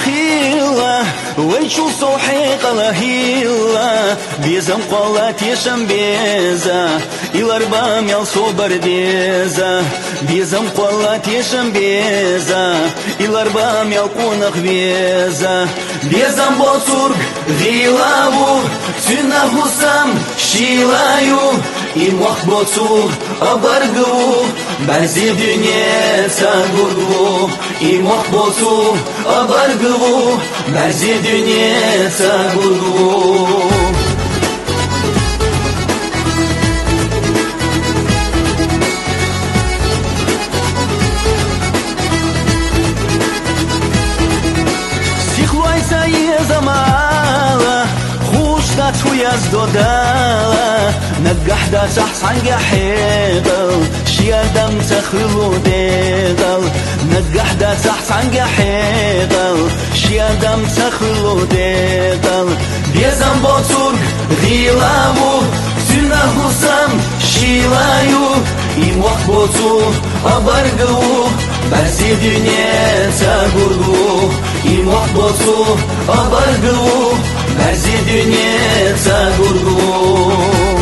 خيلا ويشو صوحي قلهيلا بيزم قولات يشم بيزا الاربام يلصو برديزا بيزم قولات يشم بيزا الاربام يلقون خبيزا بيزم بوتورг غيلاو سنة هسام شيلايو İmah botu abargı Benzi dünya sagurgu İmah botu abargı Benzi dünya sagurgu Сихлайса езамала Хушта туяз додала نجحدا صحصن جحيدل شيادم تخلو ديدل نجحدا صحصن جحيدل شيادم تخلو ديدل بيزم بوتورg غيلاو سنة هسام شيلايو إموح بوتو أبرغو برزي دنيا تغرغو إموح بوتو أبرغو برزي دنيا تغرغو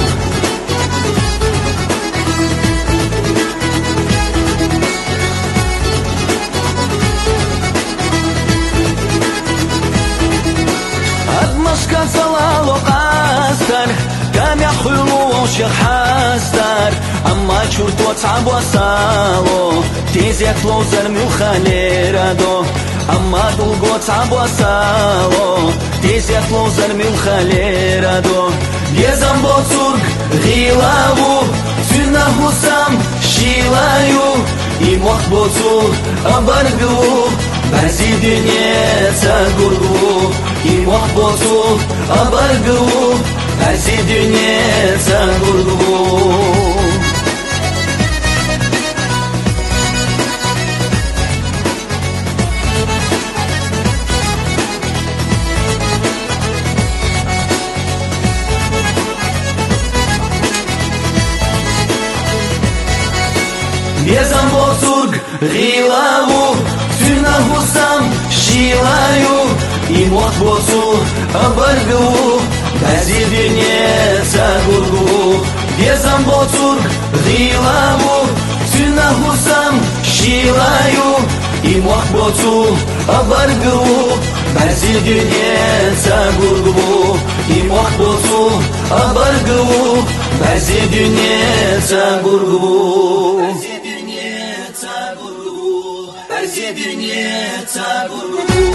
Сказала قاستر كم يحلو شحاستر أما شرطو تعب وصالو تيزيك لوزر مخاليردو أما دلقو تعب وصالو تيزيك لوزر مخاليردو يزم بوتورg غيلاو سنة هسام شيلايو إموح بوتو أبرغو Benzi dünya sagurgu İmah botu abargı Benzi dünya sagurgu Bezam boturg ghilavu Sünna husam şilayu İmot botu abargı Benzi dünya sagurgu Bezam boturg ghilavu Sünna husam şilayu İmot botu abargı Benzi dünya sagurgu İmot botu abargı Benzi dünya sagurgu Benzi dünya sagurgu